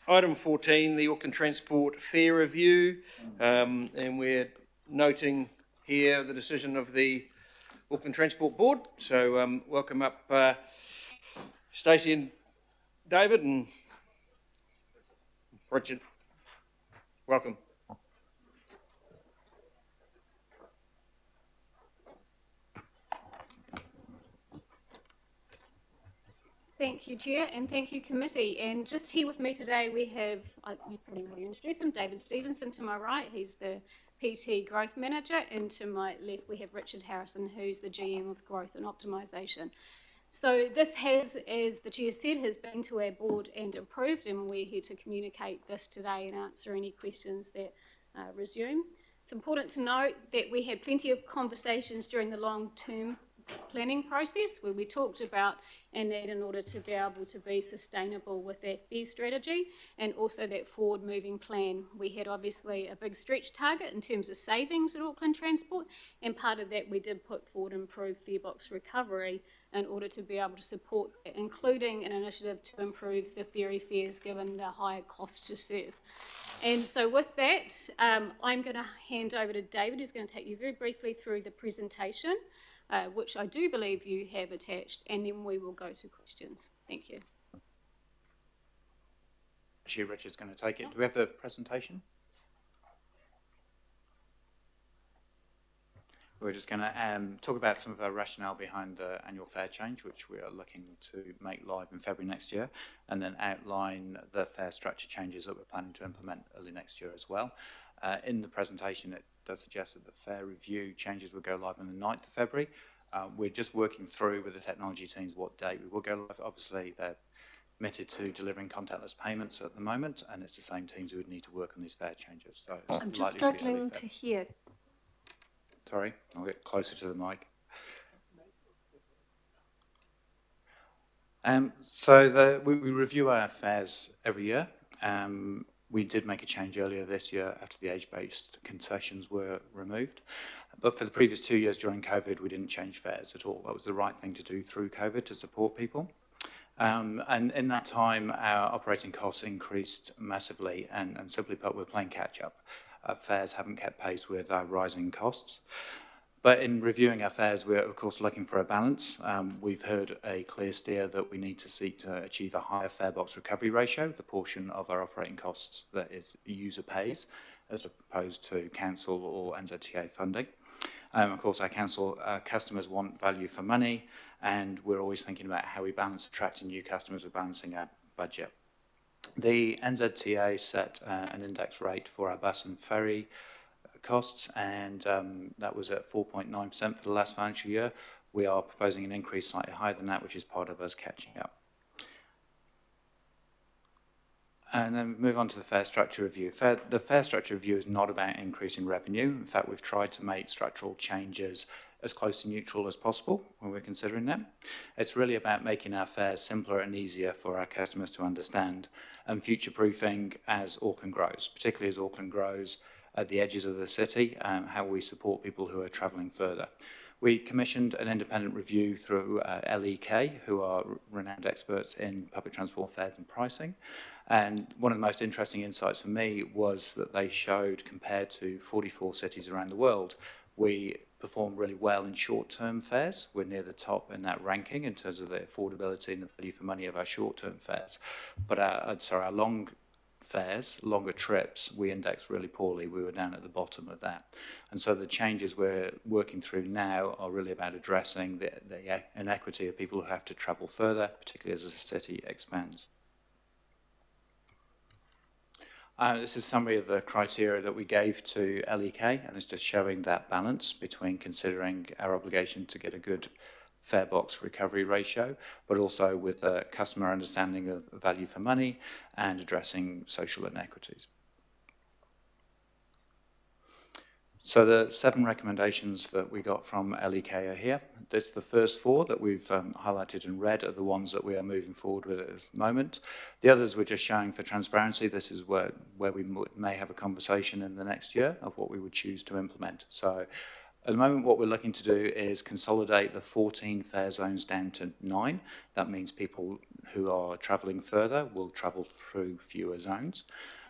Item 14, the Auckland Transport Fare Review, and we're noting here the decision of the Auckland Transport Board. So welcome up Stacey and David and Richard. Welcome. Thank you, Chair, and thank you, Committee. And just here with me today, we have, you probably already introduced him, David Stevenson to my right. He's the PT Growth Manager, and to my left, we have Richard Harrison, who's the GM of Growth and Optimisation. So this has, as the Chair said, has been to our board and approved, and we're here to communicate this today and answer any questions that resume. It's important to note that we had plenty of conversations during the long-term planning process where we talked about a need in order to be able to be sustainable with that fare strategy and also that forward moving plan. We had obviously a big stretch target in terms of savings at Auckland Transport, and part of that we did put forward improved fare box recovery in order to be able to support that, including an initiative to improve the ferry fares given the higher cost to serve. And so with that, I'm going to hand over to David, who's going to take you very briefly through the presentation, which I do believe you have attached, and then we will go to questions. Thank you. Chair Richard's going to take it. Do we have the presentation? We're just going to talk about some of our rationale behind the annual fare change, which we are looking to make live in February next year, and then outline the fare structure changes that we're planning to implement early next year as well. In the presentation, it does suggest that the fare review changes will go live on the 9th of February. We're just working through with the technology teams what date we will go live. Obviously, they're committed to delivering contactless payments at the moment, and it's the same teams who would need to work on these fare changes. So I'm just struggling to hear. Sorry, I'll get closer to the mic. We review our fares every year. We did make a change earlier this year after the age-based concessions were removed. But for the previous 2 years during COVID, we didn't change fares at all. That was the right thing to do through COVID to support people. And in that time, our operating costs increased massively, and simply put, we're playing catch-up. Fares haven't kept pace with our rising costs. But in reviewing our fares, we're of course looking for a balance. We've heard a clear steer that we need to seek to achieve a higher fare box recovery ratio, the portion of our operating costs that is user pays, as opposed to council or NZTA funding. Of course, our council customers want value for money, and we're always thinking about how we balance attracting new customers with balancing our budget. The NZTA set an index rate for our bus and ferry costs, and that was at 4.9% for the last financial year. We are proposing an increase slightly higher than that, which is part of us catching up. And then move on to the fare structure review. The fare structure review is not about increasing revenue. In fact, we've tried to make structural changes as close to neutral as possible when we're considering that. It's really about making our fares simpler and easier for our customers to understand, and future-proofing as Auckland grows, particularly as Auckland grows at the edges of the city, how we support people who are travelling further. We commissioned an independent review through LEK, who are renowned experts in public transport fares and pricing. And one of the most interesting insights for me was that they showed, compared to 44 cities around the world, we perform really well in short-term fares. We're near the top in that ranking in terms of the affordability and the value for money of our short-term fares. But our long fares, longer trips, we index really poorly. We were down at the bottom of that. And so the changes we're working through now are really about addressing the inequity of people who have to travel further, particularly as the city expands. This is a summary of the criteria that we gave to LEK, and it's just showing that balance between considering our obligation to get a good fare box recovery ratio, but also with a customer understanding of value for money and addressing social inequities. So the 7 recommendations that we got from LEK are here. That's the first 4 that we've highlighted in red are the ones that we are moving forward with at this moment. The others we're just showing for transparency. This is where we may have a conversation in the next year of what we would choose to implement. So At the moment, what we're looking to do is consolidate the 14 fare zones down to 9. That means people who are travelling further will travel through fewer zones.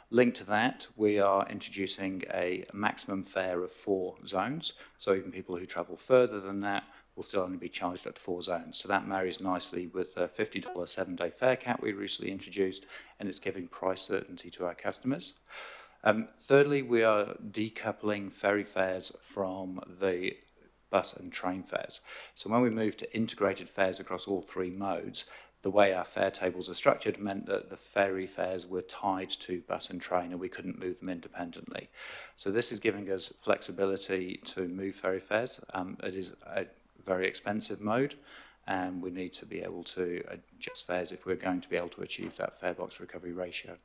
Linked to that, we are introducing a maximum fare of 4 zones. So even people who travel further than that will still only be charged at 4 zones. So that marries nicely with the $50 7-day fare cap we recently introduced, and it's giving price certainty to our customers. Thirdly, we are decoupling ferry fares from the bus and train fares. So when we moved to integrated fares across all 3 modes, the way our fare tables are structured meant that the ferry fares were tied to bus and train, and we couldn't move them independently. So this is giving us flexibility to move ferry fares. It is a very expensive mode, and we need to be able to adjust fares if we're going to be able to achieve that fare box recovery ratio.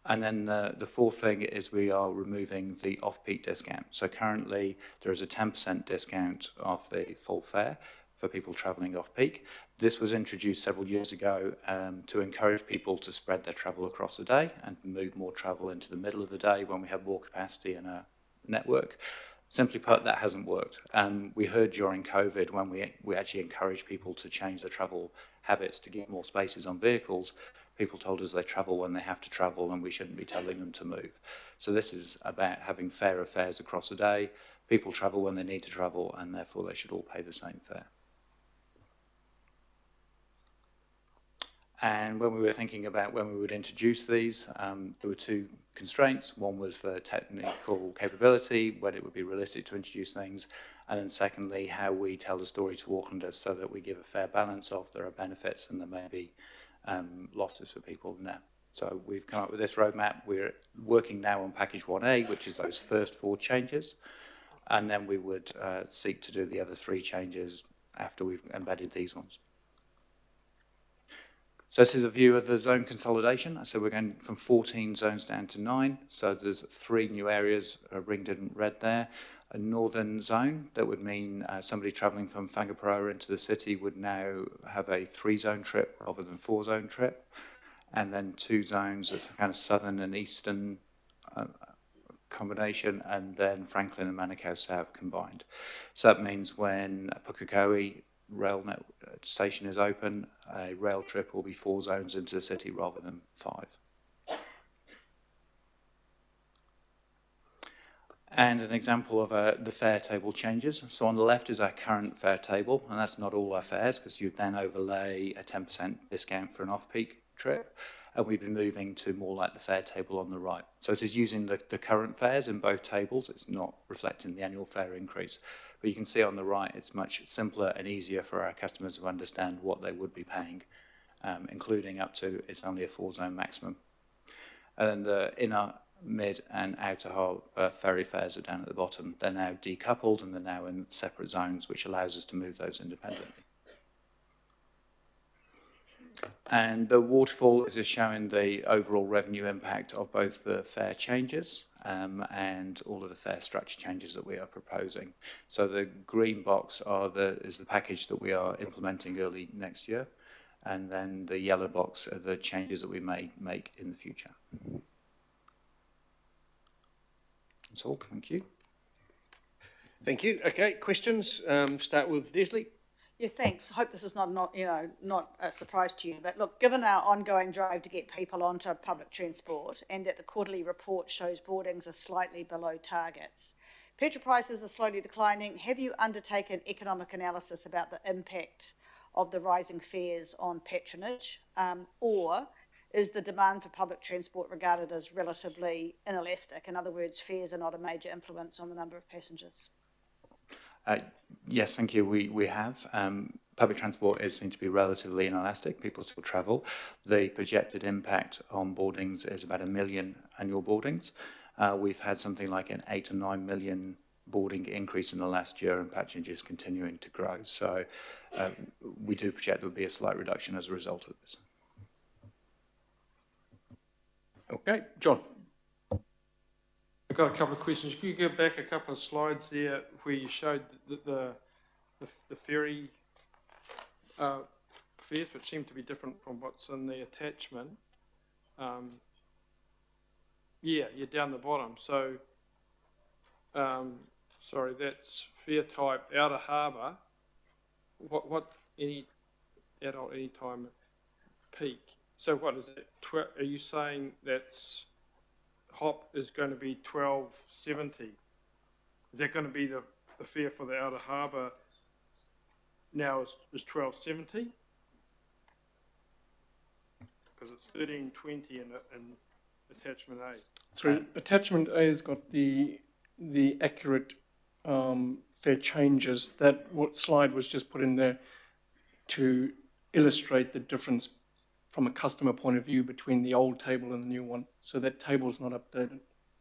And then the fourth thing is we are removing the off-peak discount. So currently there is a 10% discount off the full fare for people travelling off-peak. This was introduced several years ago to encourage people to spread their travel across the day and move more travel into the middle of the day when we have more capacity in our network. Simply put, that hasn't worked. We heard during COVID when we actually encouraged people to change their travel habits to get more spaces on vehicles, people told us they travel when they have to travel and we shouldn't be telling them to move. So this is about having fairer fares across the day. People travel when they need to travel, and therefore they should all pay the same fare. And when we were thinking about when we would introduce these, there were 2 constraints. One was the technical capability, when it would be realistic to introduce things, and then secondly, how we tell the story to Aucklanders so that we give a fair balance of there are benefits and there may be losses for people now. So we've come up with this roadmap. We're working now on package 1A, which is those first 4 changes, and then we would seek to do the other 3 changes after we've embedded these ones. So this is a view of the zone consolidation. So we're going from 14 zones down to 9. So there's 3 new areas ringed in red there. A northern zone, that would mean somebody travelling from Whangaparoa into the city would now have a 3-zone trip rather than 4-zone trip. And then 2 zones, that's a kind of southern and eastern combination, and then Franklin and Manukau South combined. So that means when Pukekohe rail station is open, a rail trip will be 4 zones into the city rather than 5. And an example of the fare table changes. So on the left is our current fare table, and that's not all our fares, because you then overlay a 10% discount for an off-peak trip, and we've been moving to more like the fare table on the right. So this is using the current fares in both tables. It's not reflecting the annual fare increase. But you can see on the right, it's much simpler and easier for our customers to understand what they would be paying, including up to, it's only a 4-zone maximum. And then the inner, mid and outer harbour ferry fares are down at the bottom. They're now decoupled and they're now in separate zones, which allows us to move those independently. And the waterfall is just showing the overall revenue impact of both the fare changes and all of the fare structure changes that we are proposing. So the green box is the package that we are implementing early next year, and then the yellow box are the changes that we may make in the future. That's all. Thank you. Thank you. Okay, questions? Start with Leslie. Yeah, thanks. I hope this is not a surprise to you. But look, given our ongoing drive to get people onto public transport and that the quarterly report shows boardings are slightly below targets, petrol prices are slowly declining, have you undertaken economic analysis about the impact of the rising fares on patronage? Or is the demand for public transport regarded as relatively inelastic? In other words, fares are not a major influence on the number of passengers. Yes, thank you. We have. Public transport is seen to be relatively inelastic. People still travel. The projected impact on boardings is about 1 million annual boardings. We've had something like an 8 or 9 million boarding increase in the last year, and patronage is continuing to grow. So we do project there will be a slight reduction as a result of this. Okay, John. I've got a couple of questions. Can you go back a couple of slides there where you showed the ferry fares, which seem to be different from what's in the attachment? Yeah, you're down the bottom. So sorry, that's fare type outer harbour. What, any adult, any time peak? So what is it, are you saying that's, hop is going to be $12.70? Is that going to be the fare for the outer harbour now is $12.70? Because it's $13.20 in attachment A. So attachment A has got the accurate fare changes. That what slide was just put in there to illustrate the difference from a customer point of view between the old table and the new one. So that table's not updated.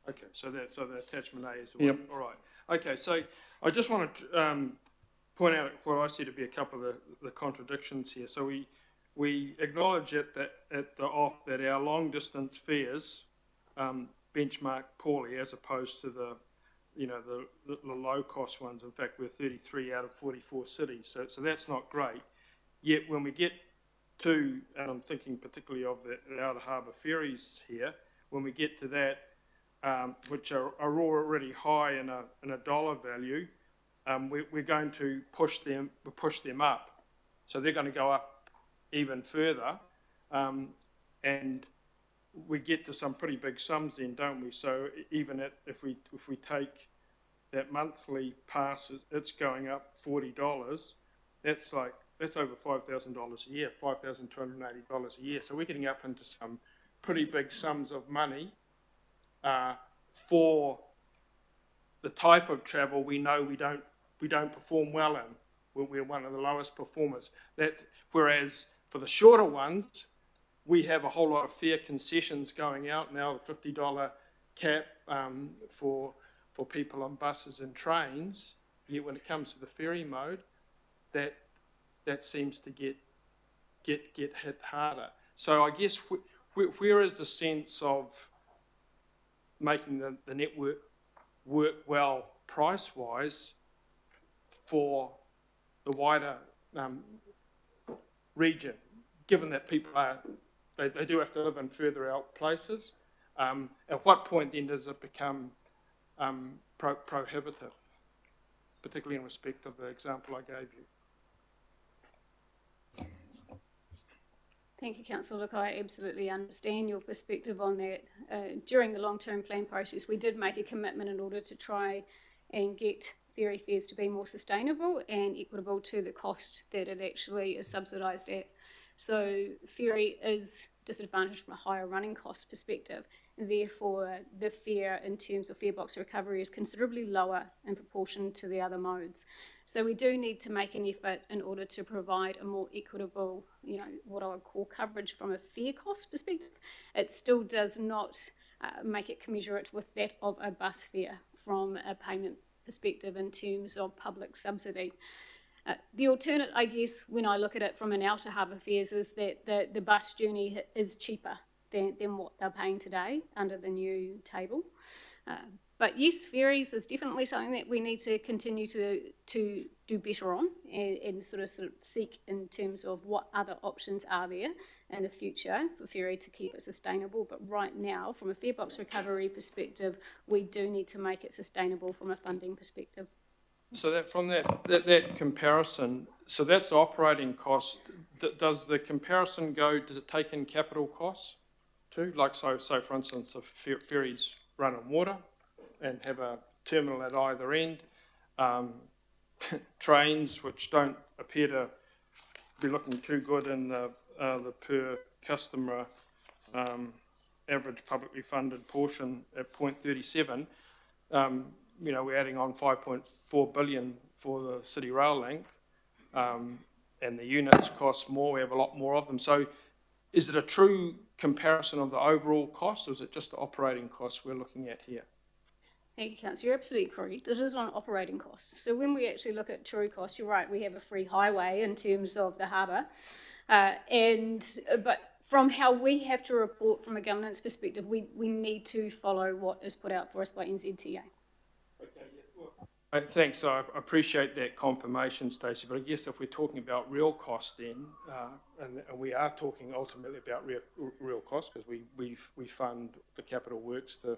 Okay, so the attachment A is the one. Yep. All right. Okay, so I just want to point out what I see to be a couple of the contradictions here. So we acknowledge that our long distance fares benchmark poorly as opposed to the low cost ones. In fact, we're 33 out of 44 cities, so that's not great. Yet when we get to, and I'm thinking particularly of the outer harbour ferries here, when we get to that, which are already high in a dollar value, we're going to push them up. So they're going to go up even further, and we get to some pretty big sums then, don't we? So even if we take that monthly pass, it's going up $40. That's over $5,000 a year, $5,280 a year. So we're getting up into some pretty big sums of money for the type of travel we know we don't perform well in. We're one of the lowest performers. Whereas for the shorter ones, we have a whole lot of fare concessions going out now. The $50 cap for people on buses and trains. Yet when it comes to the ferry mode, that seems to get hit harder. So I guess where is the sense of making the network work well price-wise for the wider region, given that people they do have to live in further out places? At what point then does it become prohibitive, particularly in respect of the example I gave you? Thank you, Councillor. Look, I absolutely understand your perspective on that. During the long-term plan process, we did make a commitment in order to try and get ferry fares to be more sustainable and equitable to the cost that it actually is subsidised at. So ferry is disadvantaged from a higher running cost perspective. Therefore, the fare in terms of fare box recovery is considerably lower in proportion to the other modes. So we do need to make an effort in order to provide a more equitable, what I would call coverage from a fare cost perspective. It still does not make it commensurate with that of a bus fare from a payment perspective in terms of public subsidy. The alternate, I guess, when I look at it from an outer harbour fares, is that the bus journey is cheaper than what they're paying today under the new table. But yes, ferries is definitely something that we need to continue to do better on and sort of seek in terms of what other options are there in the future for ferry to keep it sustainable. But right now, from a fare box recovery perspective, we do need to make it sustainable from a funding perspective. So that from that comparison, so that's operating cost. Does the comparison does it take in capital costs too? Like so for instance, if ferries run on water and have a terminal at either end, trains which don't appear to be looking too good in the per customer average publicly funded portion at 0.37, we're adding on 5.4 billion for the city rail link, and the units cost more. We have a lot more of them. So is it a true comparison of the overall cost, or is it just the operating costs we're looking at here? Thank you, Councillor. You're absolutely correct. It is on operating costs. So when we actually look at true costs, you're right, we have a free highway in terms of the harbour. But from how we have to report from a governance perspective, we need to follow what is put out for us by NZTA. Thanks. I appreciate that confirmation, Stacey. But I guess if we're talking about real cost, then, and we are talking ultimately about real cost, because we fund the capital works to,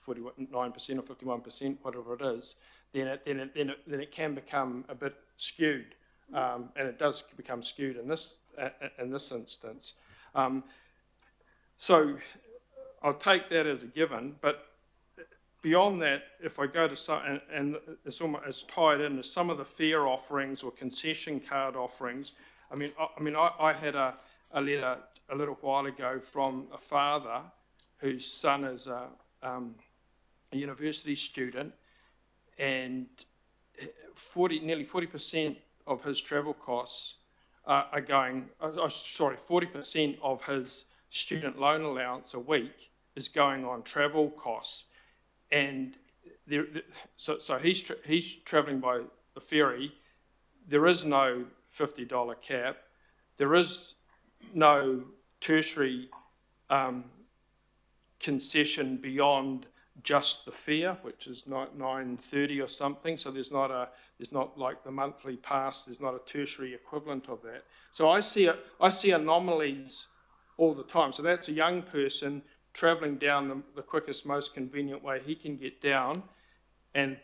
49% or 51%, whatever it is, then it can become a bit skewed, and it does become skewed in this instance. So I'll take that as a given, but beyond that, if I go to some, and it's tied in to some of the fare offerings or concession card offerings. I had a letter a little while ago from a father whose son is a university student, and nearly 40% of his travel costs are going. 40% of his student loan allowance a week is going on travel costs, and so he's travelling by the ferry. There is no $50 cap. There is no tertiary concession beyond just the fare, which is $9.30 or something. So there's not like the monthly pass. There's not a tertiary equivalent of that. So I see anomalies all the time. So that's a young person travelling down the quickest, most convenient way he can get down, and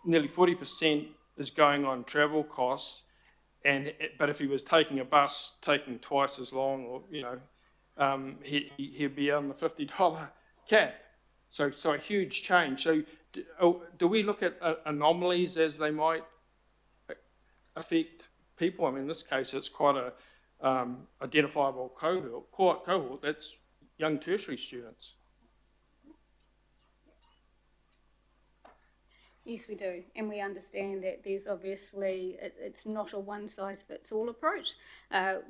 nearly 40% is going on travel costs. But if he was taking a bus, taking twice as long, or he'd be on the $50 cap. So a huge change. So do we look at anomalies as they might affect people? I mean, in this case, it's quite a identifiable cohort. That's young tertiary students. Yes, we do, and we understand that there's obviously, it's not a one-size-fits-all approach.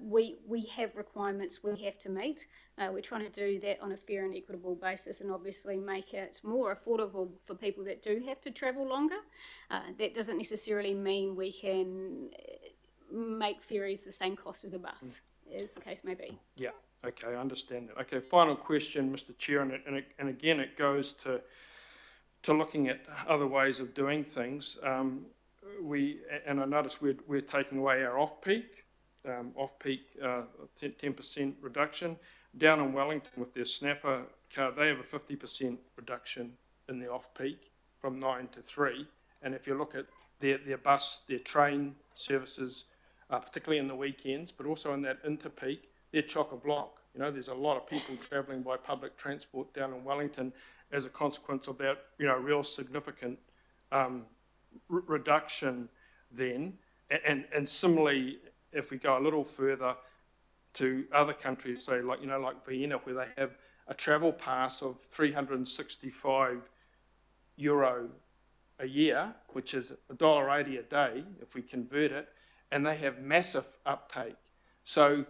We have requirements we have to meet. We're trying to do that on a fair and equitable basis, and obviously make it more affordable for people that do have to travel longer. That doesn't necessarily mean we can make ferries the same cost as a bus, as the case may be. Yeah, okay, I understand that. Okay, final question, Mr. Chair, and again it goes to looking at other ways of doing things. I noticed we're taking away our off-peak 10% reduction. Down in Wellington with their Snapper card, they have a 50% reduction in the off-peak from 9 to 3. And if you look at their bus, their train services, particularly in the weekends, but also in that interpeak, they're chock-a-block. There's a lot of people travelling by public transport down in Wellington as a consequence of that, real significant reduction then. And similarly, if we go a little further to other countries, say like Vienna, where they have a travel pass of €365 a year, which is $1.80 a day if we convert it, and they have massive uptake. So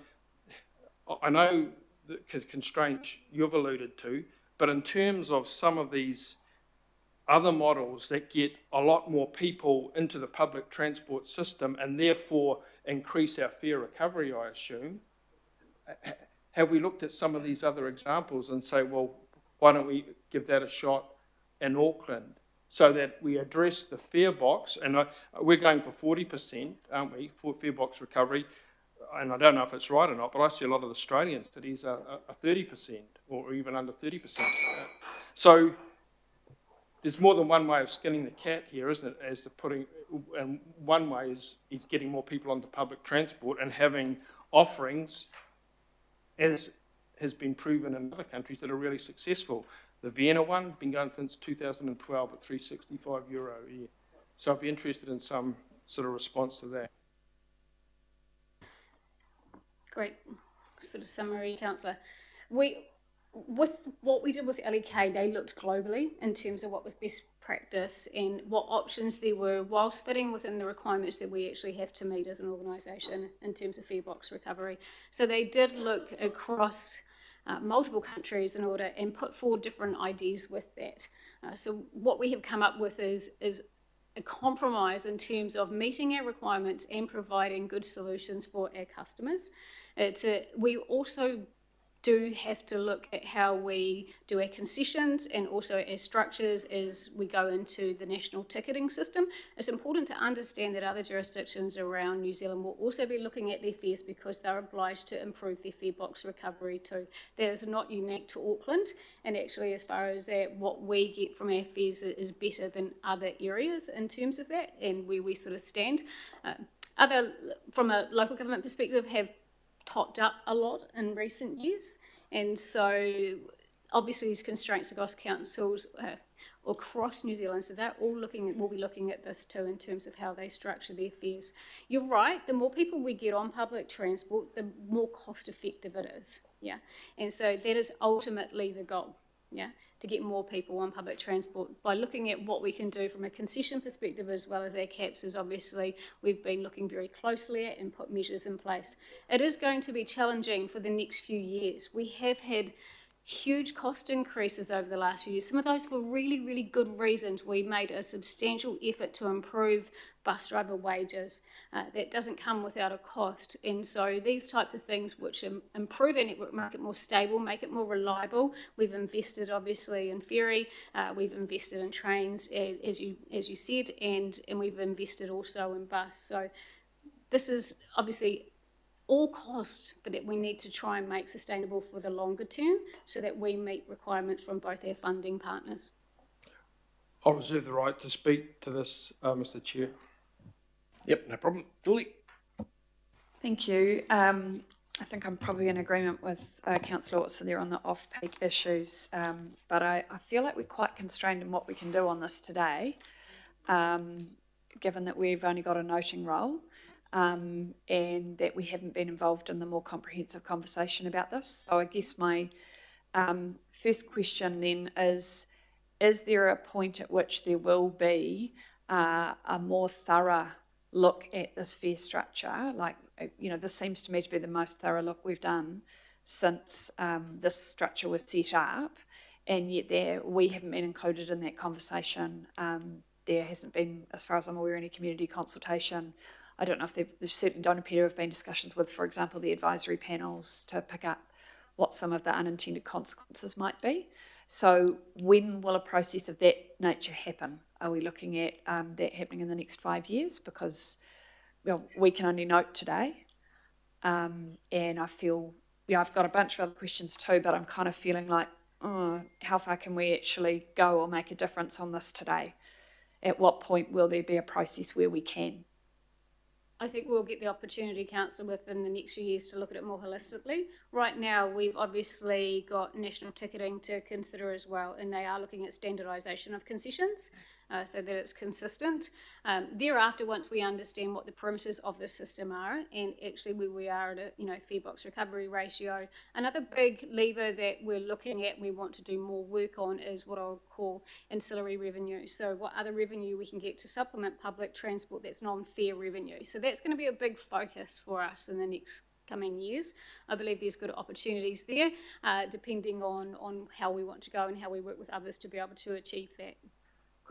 I know the constraints you've alluded to, but in terms of some of these other models that get a lot more people into the public transport system and therefore increase our fare recovery, I assume, have we looked at some of these other examples and say, well, why don't we give that a shot in Auckland so that we address the fare box? And we're going for 40%, aren't we, for fare box recovery? And I don't know if it's right or not, but I see a lot of Australian cities are 30% or even under 30%. So there's more than one way of skinning the cat here, isn't it? And one way is getting more people onto public transport and having offerings, as has been proven in other countries that are really successful. The Vienna one, been going since 2012 at €365 a year. So I'd be interested in some sort of response to that. Great sort of summary, Councillor. With what we did with LEK, they looked globally in terms of what was best practice and what options there were, whilst fitting within the requirements that we actually have to meet as an organisation in terms of fare box recovery. So they did look across multiple countries in order and put forward different ideas with that. So what we have come up with is a compromise in terms of meeting our requirements and providing good solutions for our customers. We also do have to look at how we do our concessions and also our structures as we go into the national ticketing system. It's important to understand that other jurisdictions around New Zealand will also be looking at their fares because they're obliged to improve their fare box recovery too. That is not unique to Auckland, and actually as far as that, what we get from our fares is better than other areas in terms of that and where we sort of stand. From a local government perspective, have topped up a lot in recent years, and so obviously these constraints across councils across New Zealand, so they're all will be looking at this too in terms of how they structure their fares. You're right, the more people we get on public transport, the more cost effective it is, yeah, and so that is ultimately the goal, yeah, to get more people on public transport by looking at what we can do from a concession perspective as well as our caps, is obviously we've been looking very closely at and put measures in place. It is going to be challenging for the next few years. We have had huge cost increases over the last few years, some of those for really, really good reasons. We made a substantial effort to improve bus driver wages. That doesn't come without a cost, and so these types of things which improve our network, make it more stable, make it more reliable. We've invested obviously in ferry, we've invested in trains as you said, and we've invested also in bus. So this is obviously all costs, but that we need to try and make sustainable for the longer term so that we meet requirements from both our funding partners. I'll reserve the right to speak to this, Mr. Chair. Yep, no problem. Julie? Thank you. I think I'm probably in agreement with Councillor Watson there on the off-peak issues, but I feel like we're quite constrained in what we can do on this today, given that we've only got a noting role. And that we haven't been involved in the more comprehensive conversation about this. So I guess my first question then is there a point at which there will be a more thorough look at this fare structure? Like, you know, this seems to me to be the most thorough look we've done since this structure was set up, and yet we haven't been included in that conversation. There hasn't been, as far as I'm aware, any community consultation. I don't know if there certainly don't appear to have been discussions with, for example, the advisory panels to pick up what some of the unintended consequences might be. So when will a process of that nature happen? Are we looking at that happening in the next 5 years? Because, well, we can only note today. And I feel, you know, I've got a bunch of other questions too, but I'm kind of feeling like, how far can we actually go or make a difference on this today? At what point will there be a process where we can? I think we'll get the opportunity, Council, within the next few years to look at it more holistically. Right now, we've obviously got national ticketing to consider as well, and they are looking at standardisation of concessions so that it's consistent. Thereafter, once we understand what the parameters of the system are and actually where we are at a fare box recovery ratio, another big lever that we're looking at and we want to do more work on is what I'll call ancillary revenue. So what other revenue we can get to supplement public transport that's non-fare revenue. So that's going to be a big focus for us in the next coming years. I believe there's good opportunities there, depending on how we want to go and how we work with others to be able to achieve that.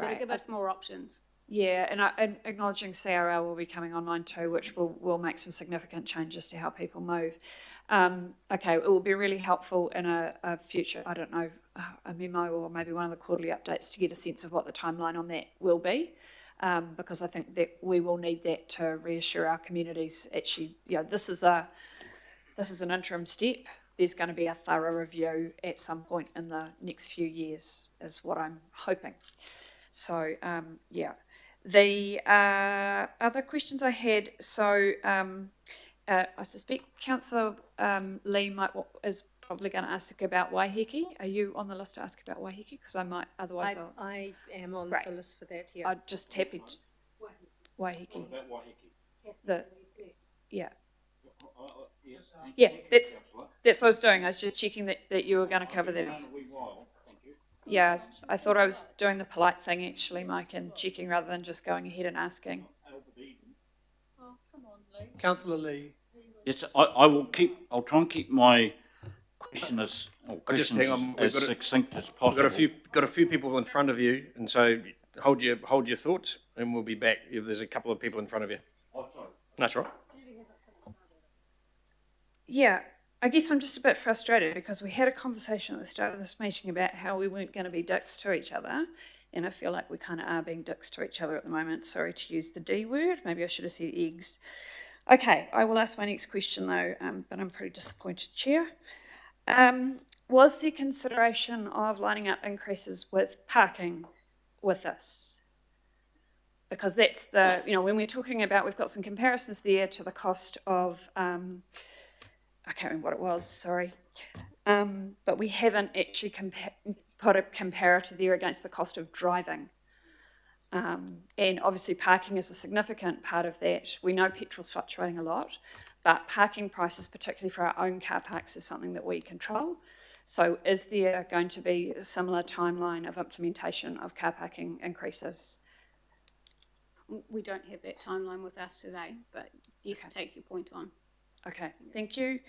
That'll give us more options. Yeah, and acknowledging CRL will be coming online too, which will make some significant changes to how people move. Okay, it will be really helpful in a future, I don't know, a memo or maybe one of the quarterly updates to get a sense of what the timeline on that will be. Because I think that we will need that to reassure our communities. Actually, this is an interim step. There's going to be a thorough review at some point in the next few years, is what I'm hoping. So, The other questions I had, so I suspect Councillor Lee is probably going to ask about Waiheke. Are you on the list to ask about Waiheke? Because I might, otherwise I am on the list for that, yeah. I'm just happy to... Waiheke. What about Waiheke? That's what I was doing. I was just checking that you were going to cover that. Yeah, I thought I was doing the polite thing actually, Mike, and checking rather than just going ahead and asking. Oh, come on, Lee. Councillor Lee. Yes, I'll try and keep my question as succinct as possible. We've got a few people in front of you, and so hold your thoughts, and we'll be back if there's a couple of people in front of you. Oh, sorry. That's right. Yeah, I guess I'm just a bit frustrated because we had a conversation at the start of this meeting about how we weren't going to be dicks to each other, and I feel like we kind of are being dicks to each other at the moment. Sorry to use the D word, maybe I should have said eggs. Okay, I will ask my next question though, but I'm pretty disappointed, Chair. Was there consideration of lining up increases with parking with this? Because that's the, when we're talking about, we've got some comparisons there to the cost of, I can't remember what it was, sorry. But we haven't actually put a comparator there against the cost of driving. And obviously parking is a significant part of that. We know petrol's fluctuating a lot, but parking prices, particularly for our own car parks, is something that we control. So is there going to be a similar timeline of implementation of car parking increases? We don't have that timeline with us today, but yes, Okay. take your point on. Okay, thank you.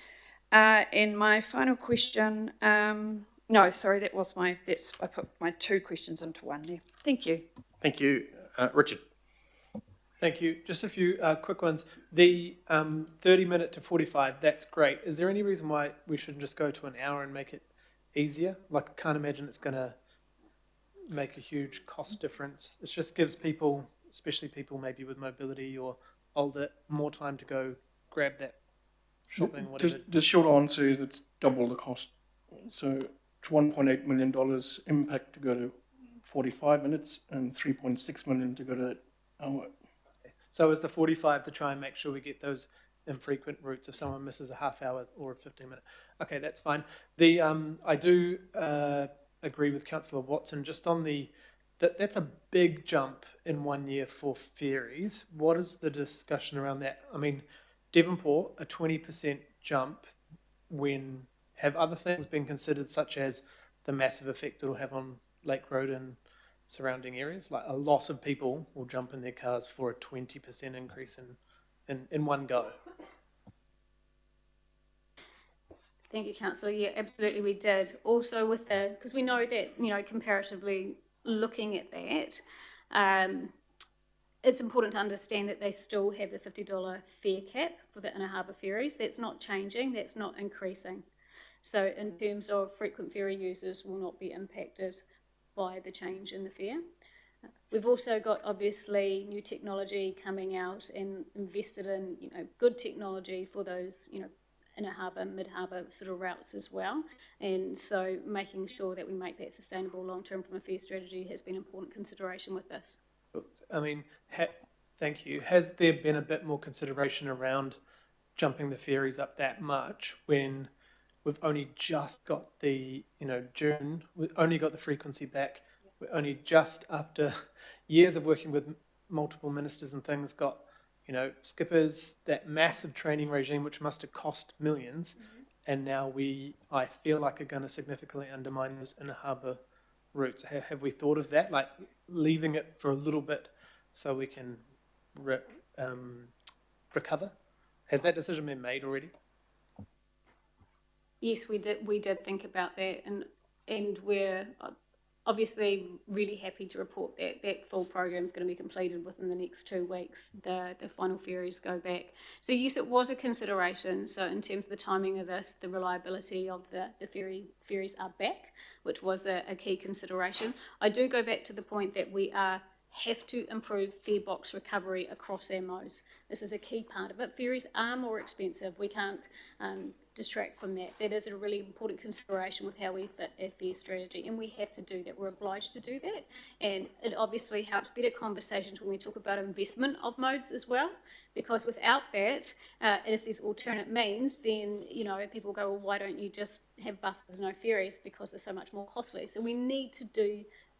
And my final question, no, sorry, I put my two questions into one there. Thank you. Thank you. Richard? Thank you. Just a few quick ones. The 30-minute to 45, that's great. Is there any reason why we shouldn't just go to an hour and make it easier? Like, I can't imagine it's going to make a huge cost difference. It just gives people, especially people maybe with mobility or older, more time to go grab that shopping or whatever. The short answer is it's double the cost. So it's $1.8 million impact to go to 45 minutes and 3.6 million to go to that hour. So is the 45 to try and make sure we get those infrequent routes if someone misses a half hour or a 15-minute? Okay, that's fine. The I do agree with Councillor Watson just on that's a big jump in 1 year for ferries. What is the discussion around that? I mean, Devonport, a 20% jump when have other things been considered, such as the massive effect it'll have on Lake Road and surrounding areas? Like, a lot of people will jump in their cars for a 20% increase in one go. Thank you, Councillor. Yeah, absolutely, we did. Also with because we know that, comparatively looking at that, it's important to understand that they still have the $50 fare cap for the inner harbour ferries. That's not changing, that's not increasing. So in terms of frequent ferry users will not be impacted by the change in the fare. We've also got obviously new technology coming out and invested in, good technology for those, inner harbour, mid-harbour sort of routes as well. And so making sure that we make that sustainable long-term from a fare strategy has been an important consideration with this. I mean, thank you. Has there been a bit more consideration around jumping the ferries up that much when we've only just got the, June, we've only got the frequency back. We're only just after years of working with multiple ministers and things got, skippers, that massive training regime, which must have cost millions. Mm-hmm. And now I feel like are going to significantly undermine those inner harbour routes. Have we thought of that? Like leaving it for a little bit so we can recover? Has that decision been made already? Yes, we did think about that, and we're obviously really happy to report that that full program is going to be completed within the next 2 weeks. The final ferries go back. So yes, it was a consideration. So in terms of the timing of this, the reliability of the ferries are back, which was a key consideration. I do go back to the point that we have to improve fare box recovery across our modes. This is a key part of it. Ferries are more expensive. We can't distract from that. That is a really important consideration with how we fit our fare strategy, and we have to do that. We're obliged to do that, and it obviously helps better conversations when we talk about investment of modes as well, because without that, and if there's alternate means, then people go, well, why don't you just have buses and no ferries, because they're so much more costly. So we need to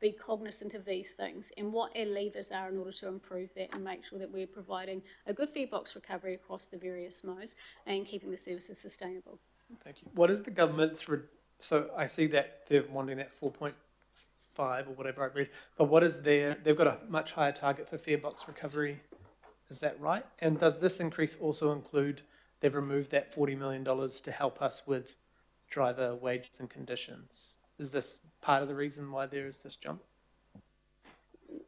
be cognizant of these things and what our levers are in order to improve that and make sure that we're providing a good fare box recovery across the various modes and keeping the services sustainable. Thank you. What is the government's... so I see that they're wanting that 4.5 or whatever I read, but what is they've got a much higher target for fare box recovery. Is that right? And does this increase also include they've removed that $40 million to help us with driver wages and conditions? Is this part of the reason why there is this jump?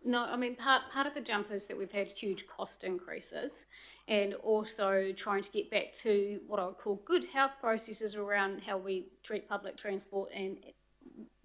No, I mean, part of the jump is that we've had huge cost increases, and also trying to get back to what I would call good health processes around how we treat public transport. And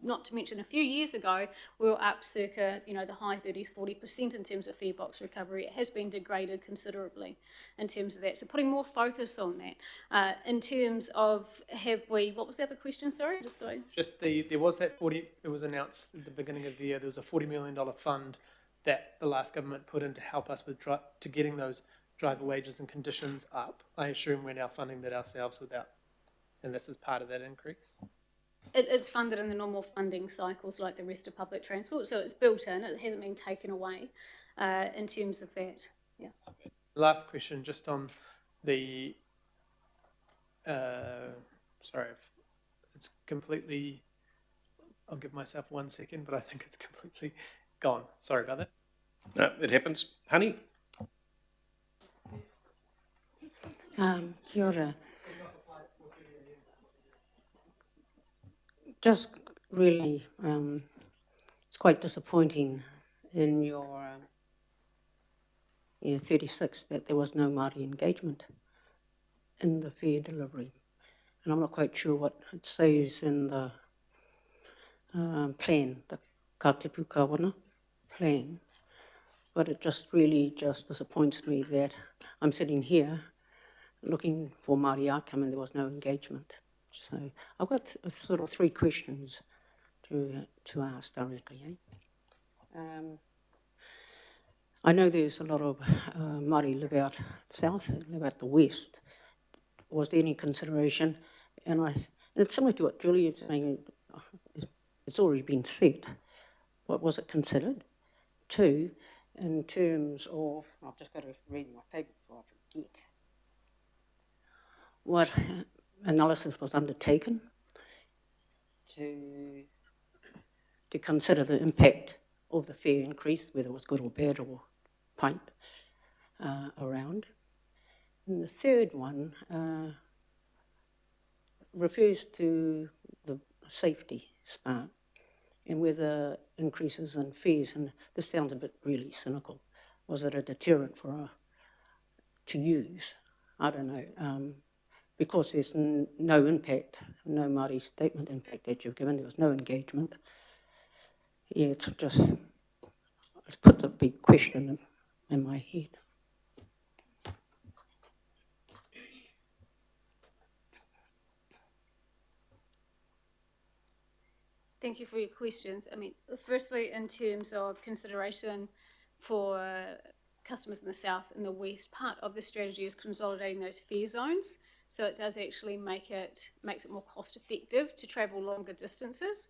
not to mention, a few years ago, we were up circa, the high 30s, 40% in terms of fare box recovery. It has been degraded considerably in terms of that. So putting more focus on that. In terms of, what was the other question, sorry? There was that 40, it was announced at the beginning of the year, there was a $40 million fund that the last government put in to help us with to getting those driver wages and conditions up. I assume we're now funding that ourselves and this is part of that increase. It's funded in the normal funding cycles like the rest of public transport, so it's built in, it hasn't been taken away in terms of that. Yeah. Last question, just on the, sorry, it's completely, I'll give myself 1 second, but I think it's completely gone. Sorry about that. No, it happens. Honey? Kia ora. Just really, it's quite disappointing in your 36 that there was no Māori engagement in the fare delivery. And I'm not quite sure what it says in the plan, the ka tipu kawana plan, but it just really just disappoints me that I'm sitting here looking for Māori outcome and there was no engagement. So I've got sort of 3 questions to ask directly. I know there's a lot of Māori live out south, live out the west. Was there any consideration? And it's similar to what Julie is saying, it's already been said. What was it considered? 2, in terms of, I've just got to read my paper before I forget. What analysis was undertaken to consider the impact of the fare increase, whether it was good or bad or pipe around. And the third one refers to the safety part and whether increases in fares, and this sounds a bit really cynical, was it a deterrent for to use? I don't know. Because there's no impact, no Māori statement impact that you've given, there was no engagement. Yeah, it's put a big question in my head. Thank you for your questions. I mean, firstly, in terms of consideration for customers in the south and the west, part of the strategy is consolidating those fare zones. So it does actually makes it more cost effective to travel longer distances,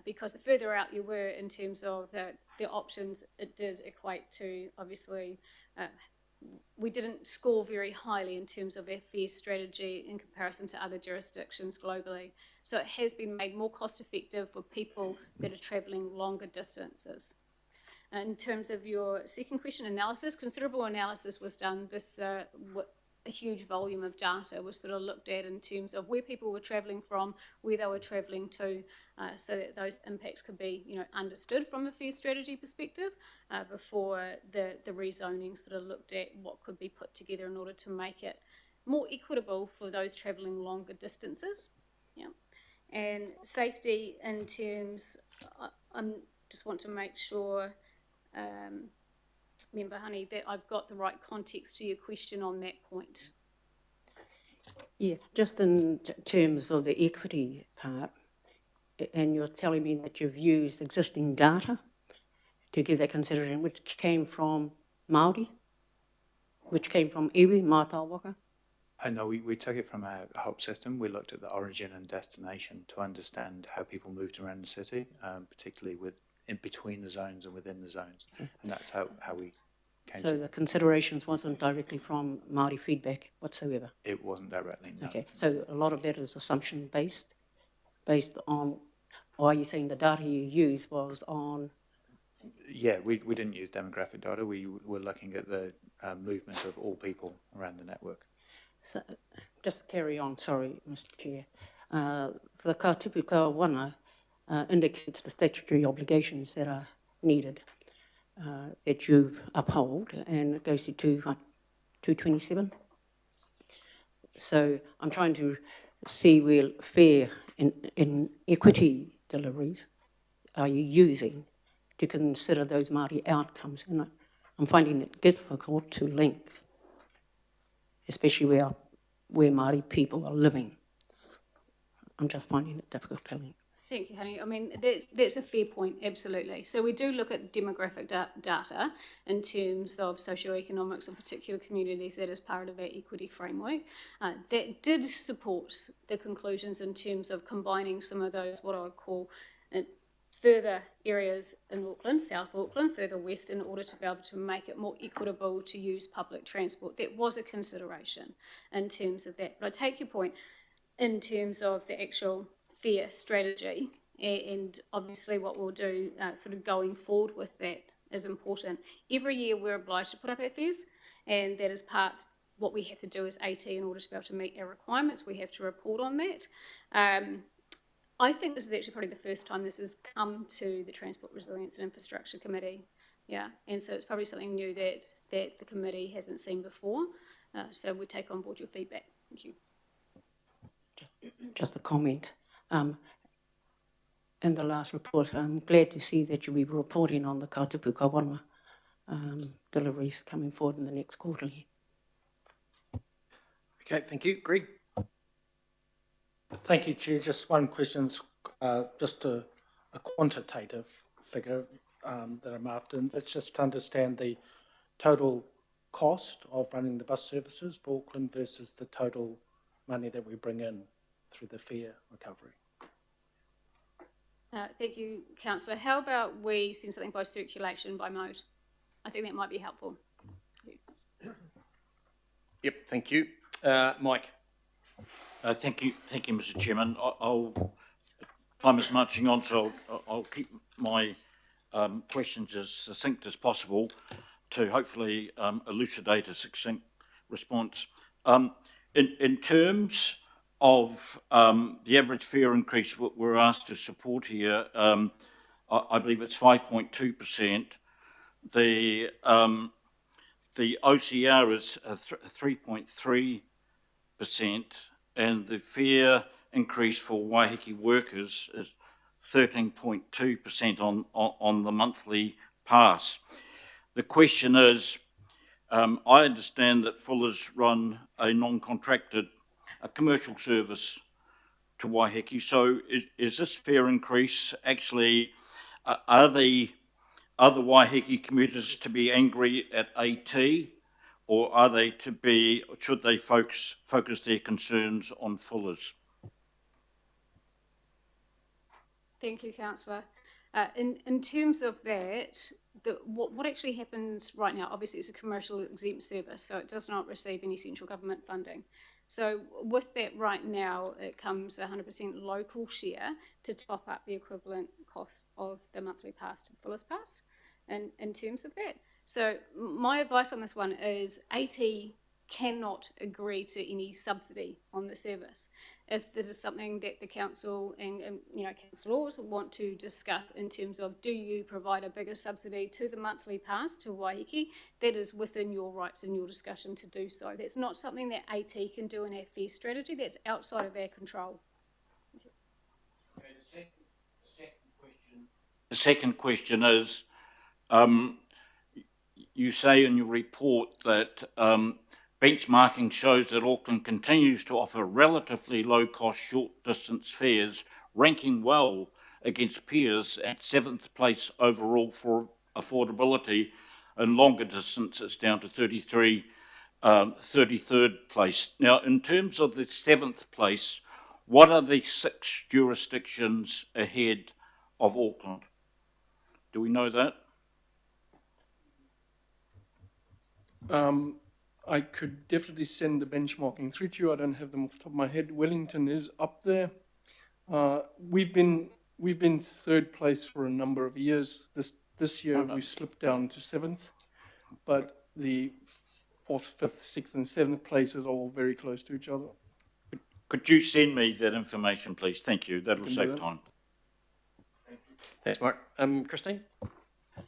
because the further out you were in terms of the options, it did equate to, obviously, we didn't score very highly in terms of our fare strategy in comparison to other jurisdictions globally. So it has been made more cost effective for people that are travelling longer distances. In terms of your second question, analysis, considerable analysis was done. A huge volume of data was sort of looked at in terms of where people were travelling from, where they were travelling to, so that those impacts could be, understood from a fare strategy perspective before the rezoning sort of looked at what could be put together in order to make it more equitable for those travelling longer distances. Yeah, and safety in terms, I just want to make sure. Member Honey, that I've got the right context to your question on that point. Yeah, just in terms of the equity part, and you're telling me that you've used existing data to give that consideration, which came from Māori, which came from iwi, mātā waka? No, we took it from a whole system. We looked at the origin and destination to understand how people moved around the city, particularly in between the zones and within the zones. Okay. And that's how we came to. So the considerations wasn't directly from Māori feedback whatsoever? It wasn't directly, no. Okay, so a lot of that is assumption based on, or are you saying the data you used was on? Yeah, we didn't use demographic data. We were looking at the movement of all people around the network. So, just carry on, sorry, Mr. Chair. The ka tipu kawana indicates the statutory obligations that are needed that you uphold, and it goes to 227. So I'm trying to see where fair in equity deliveries are you using to consider those Māori outcomes, and I'm finding it difficult to link, especially where Māori people are living. I'm just finding it difficult to link. Thank you, Honey. I mean, that's a fair point, absolutely. So we do look at demographic data in terms of socioeconomics of particular communities. That is part of our equity framework. That did support the conclusions in terms of combining some of those, what I would call further areas in Auckland, South Auckland, further west, in order to be able to make it more equitable to use public transport. That was a consideration in terms of that. But I take your point in terms of the actual fare strategy, and obviously what we'll do sort of going forward with that is important. Every year we're obliged to put up our fares, and that is part what we have to do as AT in order to be able to meet our requirements. We have to report on that. I think this is actually probably the first time this has come to the Transport Resilience and Infrastructure Committee. Yeah, and so it's probably something new that the committee hasn't seen before. So we take on board your feedback. Thank you. Just a comment. In the last report, I'm glad to see that you'll be reporting on the Kaitupu Kawarama deliveries coming forward in the next quarterly. Okay, thank you. Greg? Thank you, Chair. Just one question, just a quantitative figure that I'm after. And that's just to understand the total cost of running the bus services for Auckland versus the total money that we bring in through the fare recovery. Thank you, Councillor. How about we send something by circulation, by mode? I think that might be helpful. Yep, thank you. Mike? Thank you, Mr. Chairman. Time is marching on, so I'll keep my questions as succinct as possible to hopefully elucidate a succinct response. In terms of the average fare increase what we're asked to support here, I believe it's 5.2%. The OCR is 3.3%, and the fare increase for Waiheke workers is 13.2% on the monthly pass. The question is, I understand that Fuller's run a non-contracted commercial service to Waiheke. So is this fare increase actually, are the other Waiheke commuters to be angry at AT, or are they to be, should they focus their concerns on Fuller's? Thank you, Councillor. In terms of that, what actually happens right now, obviously it's a commercial exempt service, so it does not receive any central government funding. So with that right now, it comes 100% local share to top up the equivalent cost of the monthly pass to the Fuller's pass, and in terms of that. So my advice on this one is AT cannot agree to any subsidy on the service. If this is something that the council and councillors want to discuss in terms of, do you provide a bigger subsidy to the monthly pass to Waiheke, that is within your rights and your discussion to do so. That's not something that AT can do in our fare strategy. That's outside of our control. Okay, the second question is, you say in your report that benchmarking shows that Auckland continues to offer relatively low-cost short-distance fares, ranking well against peers at 7th place overall for affordability, and longer distance it's down to 33rd place. Now, in terms of the 7th place, what are the 6 jurisdictions ahead of Auckland? Do we know that? I could definitely send the benchmarking through to you. I don't have them off the top of my head. Wellington is up there. We've been 3rd place for a number of years. This year we slipped down to 7th, but the 4th, 5th, 6th, and 7th places are all very close to each other. Could you send me that information, please? Thank you. That'll save time. Thanks, Mark. Christine?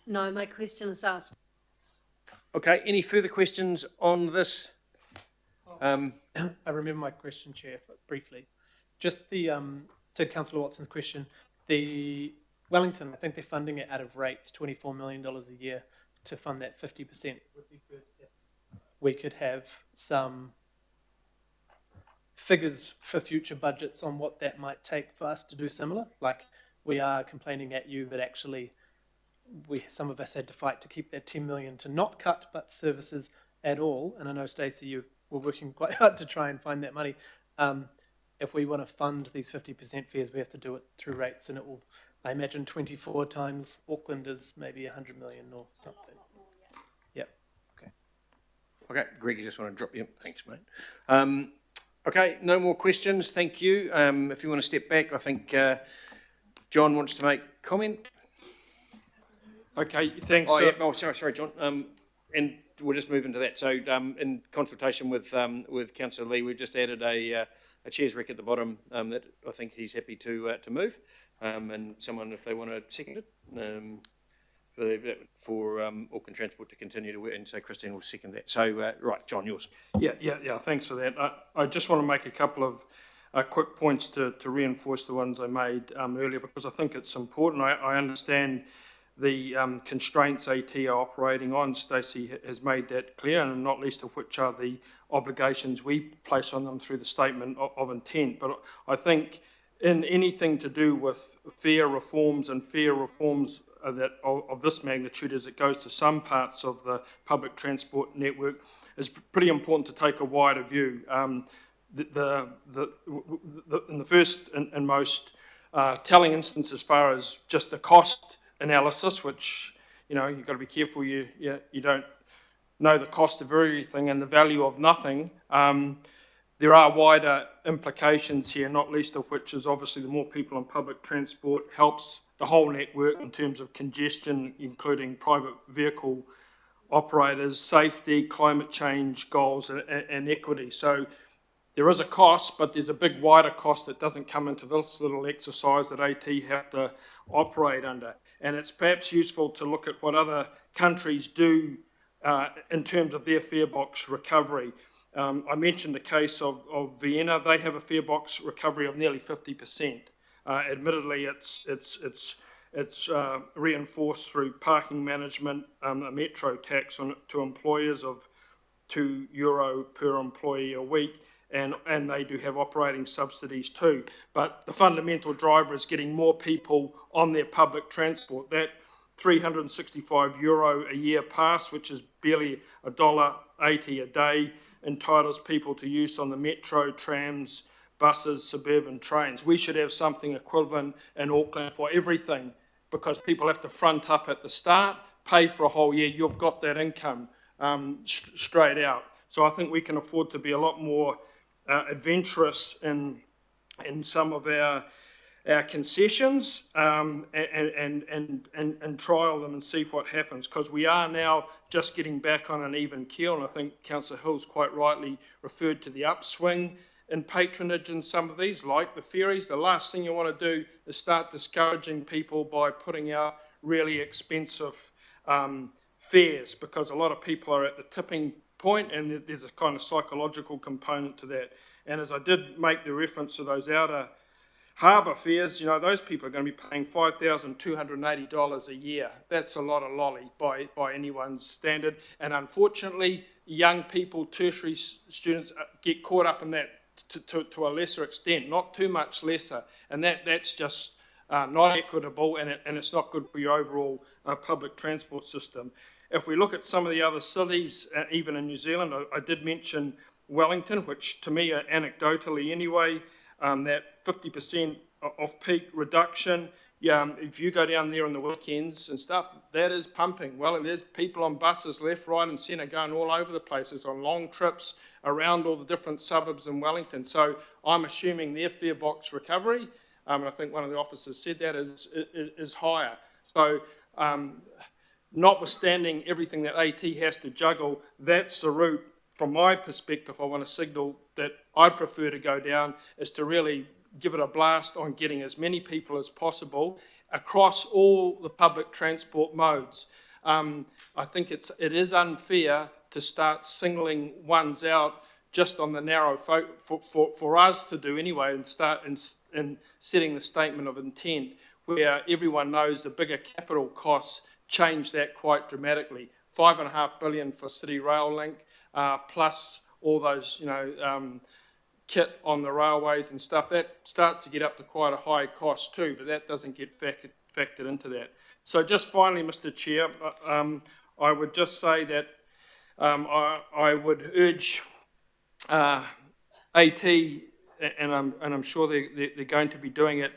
No, my question is asked. Okay, any further questions on this? I remember my question, Chair, briefly. Just the, to Councillor Watson's question, the Wellington, I think they're funding it out of rates, $24 million a year to fund that 50%. Would be good if we could have some figures for future budgets on what that might take for us to do similar. Like, we are complaining at you that actually some of us had to fight to keep that 10 million to not cut but services at all. And I know, Stacey, you were working quite hard to try and find that money. If we want to fund these 50% fares, we have to do it through rates, and it will, I imagine, 24 times Auckland is maybe 100 million or something. Yep. Okay. Okay, Greg, you just want to drop you? Thanks, mate. Okay, no more questions. Thank you. If you want to step back, I think John wants to make comment. Okay, thanks. Oh, yeah. Oh, sorry, John. And we'll just move into that. So, in consultation with Councillor Lee, we've just added a chair's rec at the bottom that I think he's happy to move, and someone, if they want to second it, for Auckland Transport to continue to work, and so Christine will second that. So, right, John, yours. Yeah. Thanks for that. I just want to make a couple of quick points to reinforce the ones I made earlier, because I think it's important. I understand the constraints AT are operating on. Stacey has made that clear, and not least of which are the obligations we place on them through the statement of intent. But I think in anything to do with fare reforms and fare reforms that of this magnitude, as it goes to some parts of the public transport network, is pretty important to take a wider view. In the first and most telling instance, as far as just the cost analysis, which, you know, you've got to be careful you don't know the cost of everything and the value of nothing. There are wider implications here, not least of which is obviously the more people on public transport helps the whole network in terms of congestion, including private vehicle operators, safety, climate change goals, and equity. So there is a cost, but there's a big wider cost that doesn't come into this little exercise that AT have to operate under. And it's perhaps useful to look at what other countries do in terms of their fare box recovery. I mentioned the case of Vienna. They have a fare box recovery of nearly 50%. Admittedly, it's reinforced through parking management, a metro tax to employers of €2 per employee a week, and they do have operating subsidies too. But the fundamental driver is getting more people on their public transport. That €365 a year pass, which is barely $1.80 a day, entitles people to use on the metro, trams, buses, suburban trains. We should have something equivalent in Auckland for everything, because people have to front up at the start, pay for a whole year, you've got that income straight out. So I think we can afford to be a lot more adventurous in some of our concessions and trial them and see what happens, because we are now just getting back on an even keel, and I think Councillor Hill's quite rightly referred to the upswing in patronage in some of these, like the ferries. The last thing you want to do is start discouraging people by putting out really expensive fares, because a lot of people are at the tipping point, and there's a kind of psychological component to that. And as I did make the reference to those outer harbour fares, you know, those people are going to be paying $5,280 a year. That's a lot of lolly by anyone's standard. And unfortunately, young people, tertiary students, get caught up in that to a lesser extent, not too much lesser. And that's just not equitable, and it's not good for your overall public transport system. If we look at some of the other cities, even in New Zealand, I did mention Wellington, which to me, anecdotally anyway, that 50% off-peak reduction, if you go down there on the weekends and stuff, that is pumping. Well, there's people on buses left, right and centre going all over the places on long trips around all the different suburbs in Wellington. So I'm assuming their fare box recovery, and I think one of the officers said that, is higher. So notwithstanding everything that AT has to juggle, that's the route, from my perspective, I want to signal that I prefer to go down, is to really give it a blast on getting as many people as possible across all the public transport modes. I think it is unfair to start singling ones out just on the narrow for us to do anyway, and start in setting the statement of intent, where everyone knows the bigger capital costs change that quite dramatically. $5.5 billion for City Rail Link, plus all those, kit on the railways and stuff. That starts to get up to quite a high cost too, but that doesn't get factored into that. So just finally, Mr. Chair, I would just say that I would urge AT, and I'm sure they're going to be doing it,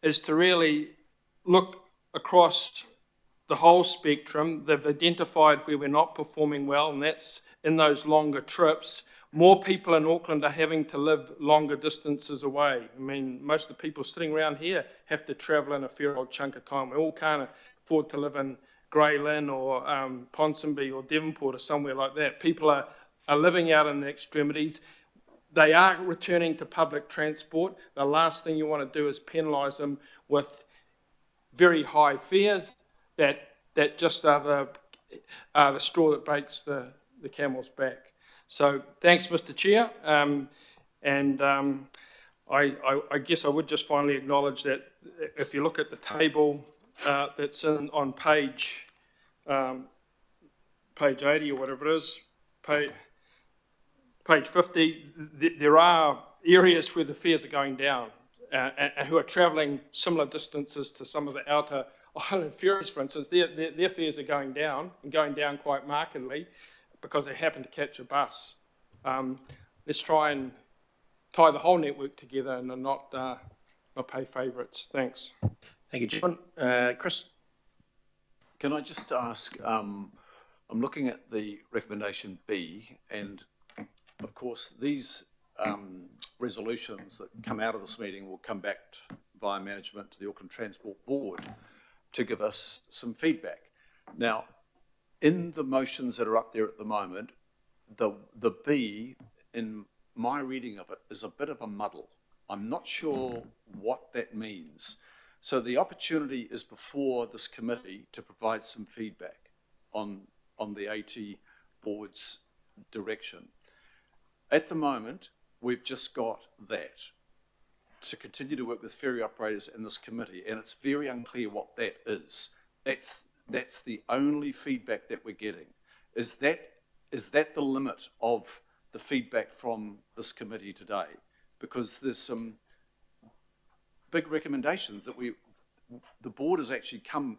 is to really look across the whole spectrum. They've identified where we're not performing well, and that's in those longer trips. More people in Auckland are having to live longer distances away. I mean, most of the people sitting around here have to travel in a fair old chunk of time. We all can't afford to live in Grey Lynn or Ponsonby or Devonport or somewhere like that. People are living out in the extremities. They are returning to public transport. The last thing you want to do is penalise them with very high fares that just are the straw that breaks the camel's back. So thanks, Mr. Chair. I guess I would just finally acknowledge that if you look at the table that's on page 80 or whatever it is, page 50, there are areas where the fares are going down and who are travelling similar distances to some of the outer island ferries, for instance. Their fares are going down, and going down quite markedly, because they happen to catch a bus. Let's try and tie the whole network together and not pay favourites. Thanks. Thank you, John. Chris? Can I just ask, I'm looking at the recommendation B, and of course these resolutions that come out of this meeting will come back via management to the Auckland Transport Board to give us some feedback. Now, in the motions that are up there at the moment, the B, in my reading of it, is a bit of a muddle. I'm not sure what that means. So the opportunity is before this committee to provide some feedback on the AT Board's direction. At the moment, we've just got that, to continue to work with ferry operators in this committee, and it's very unclear what that is. That's the only feedback that we're getting. Is that the limit of the feedback from this committee today? Because there's some big recommendations that the board has actually come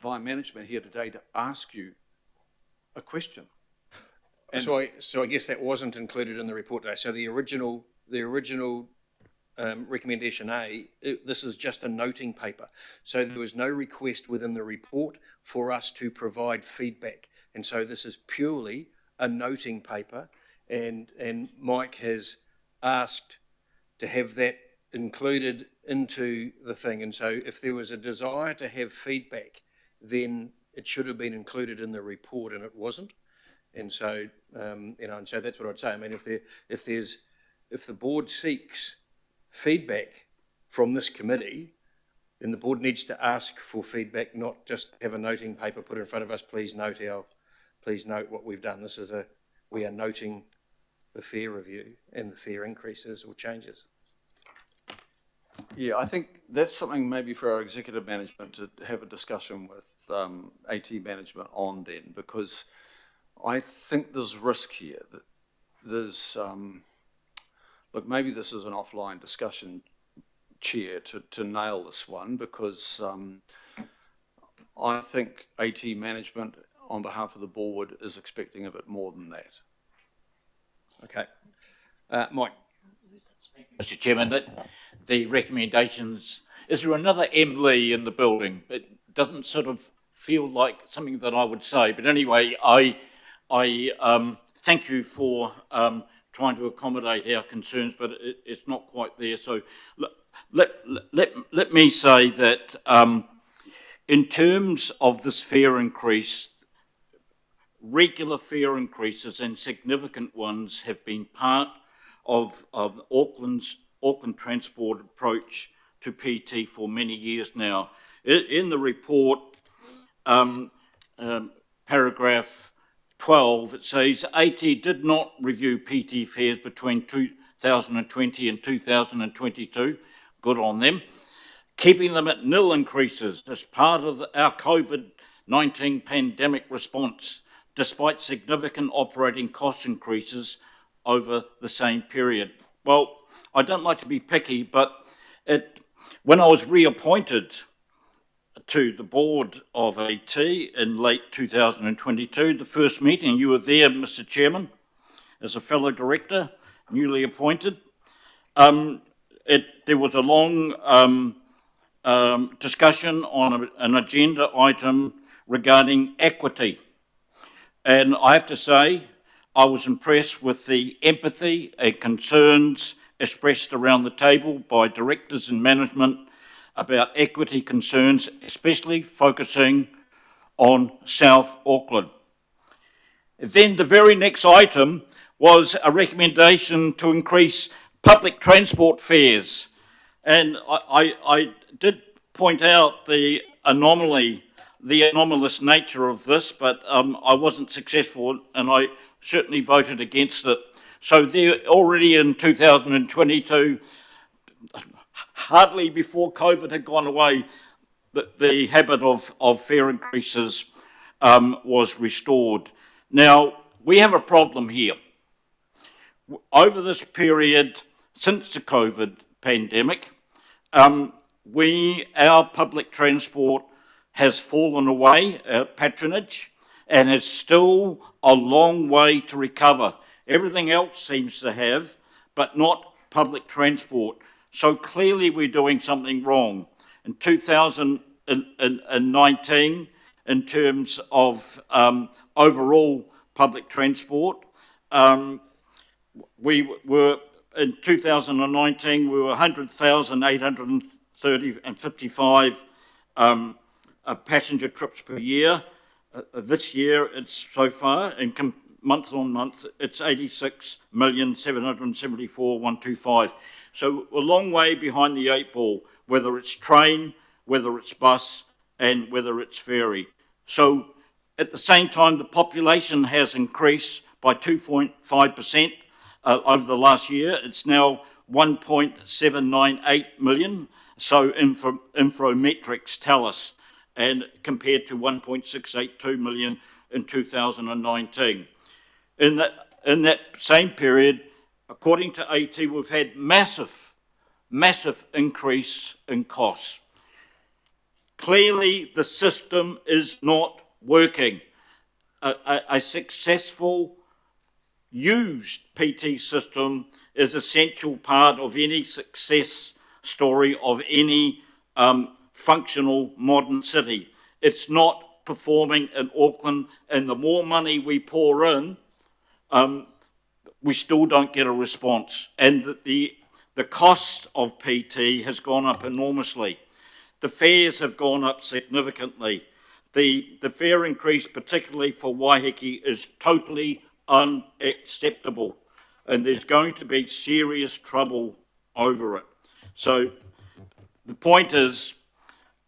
via management here today to ask you a question. And So I guess that wasn't included in the report today. So the original recommendation A, this is just a noting paper. So there was no request within the report for us to provide feedback. And so this is purely a noting paper, and Mike has asked to have that included into the thing. And so if there was a desire to have feedback, then it should have been included in the report, and it wasn't. And so, and so that's what I'd say. I mean, if the board seeks feedback from this committee, then the board needs to ask for feedback, not just have a noting paper put in front of us. Please note what we've done. We are noting the fare review and the fare increases or changes. yeah, I think that's something maybe for our executive management to have a discussion with AT management on then, because I think there's risk here. That there's, look, maybe this is an offline discussion, Chair, to nail this one, because I think AT management on behalf of the board is expecting a bit more than that. Okay. Mike? Mr. Chairman, that the recommendations, is there another M. Lee in the building? It doesn't sort of feel like something that I would say, but anyway, I thank you for trying to accommodate our concerns, but it's not quite there. So let me say that in terms of this fare increase, regular fare increases and significant ones have been part of Auckland's Auckland Transport approach to PT for many years now. In the report, paragraph 12, it says AT did not review PT fares between 2020 and 2022. Good on them. Keeping them at nil increases as part of our COVID-19 pandemic response, despite significant operating cost increases over the same period. Well, I don't like to be picky, but when I was reappointed to the board of AT in late 2022, the first meeting, you were there, Mr. Chairman, as a fellow director, newly appointed. There was a long discussion on an agenda item regarding equity. And I have to say, I was impressed with the empathy and concerns expressed around the table by directors and management about equity concerns, especially focusing on South Auckland. Then the very next item was a recommendation to increase public transport fares. And I did point out the anomalous nature of this, but I wasn't successful, and I certainly voted against it. So there, already in 2022, hardly before COVID had gone away, the habit of fare increases was restored. Now, we have a problem here. Over this period, since the COVID pandemic, our public transport has fallen away, patronage, and is still a long way to recover. Everything else seems to have, but not public transport. So clearly we're doing something wrong. In 2019, in terms of overall public transport, we were, in 2019, we were 100,855 passenger trips per year. This year, it's so far, and month on month, it's 86,774,125. So a long way behind the 8 ball, whether it's train, whether it's bus, and whether it's ferry. So at the same time, the population has increased by 2.5% over the last year. It's now 1.798 million. So Infometrics tell us, and compared to 1.682 million in 2019. In that same period, according to AT, we've had massive increase in costs. Clearly, the system is not working. A successful, used PT system is an essential part of any success story of any functional modern city. It's not performing in Auckland, and the more money we pour in, we still don't get a response. And the cost of PT has gone up enormously. The fares have gone up significantly. The fare increase, particularly for Waiheke, is totally unacceptable, and there's going to be serious trouble over it. So the point is,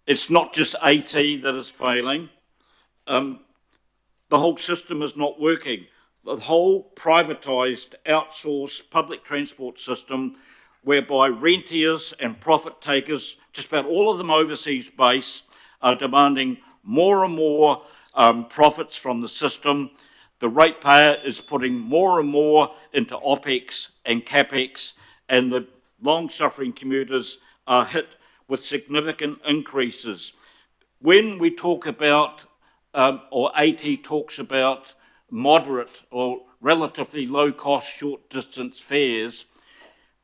it's not just AT that is failing. The whole system is not working. The whole privatised, outsourced public transport system, whereby rentiers and profit takers, just about all of them overseas based, are demanding more and more profits from the system. The ratepayer is putting more and more into OPEX and CAPEX, and the long-suffering commuters are hit with significant increases. When we talk about, or AT talks about moderate or relatively low-cost short-distance fares,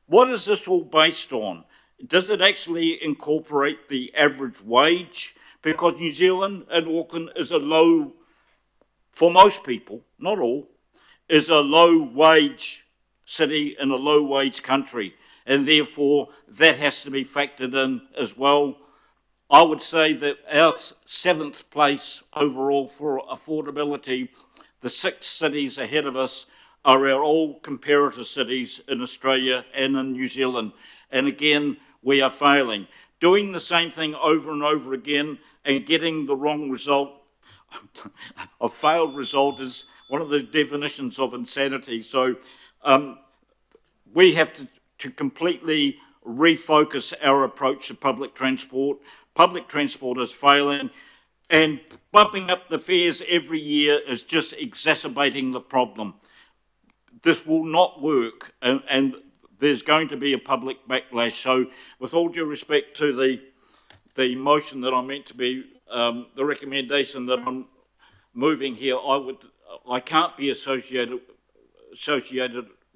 what is this all based on? Does it actually incorporate the average wage? Because New Zealand and Auckland is a low, for most people, not all, is a low-wage city and a low-wage country, and therefore that has to be factored in as well. I would say that our 7th place overall for affordability, the 6 cities ahead of us are our all comparator cities in Australia and in New Zealand. and again, we are failing. Doing the same thing over and over again and getting the wrong result, a failed result, is one of the definitions of insanity. So we have to completely refocus our approach to public transport. Public transport is failing, and bumping up the fares every year is just exacerbating the problem. This will not work, and there's going to be a public backlash. So with all due respect to the motion that I'm meant to be, the recommendation that I'm moving here, I can't be associated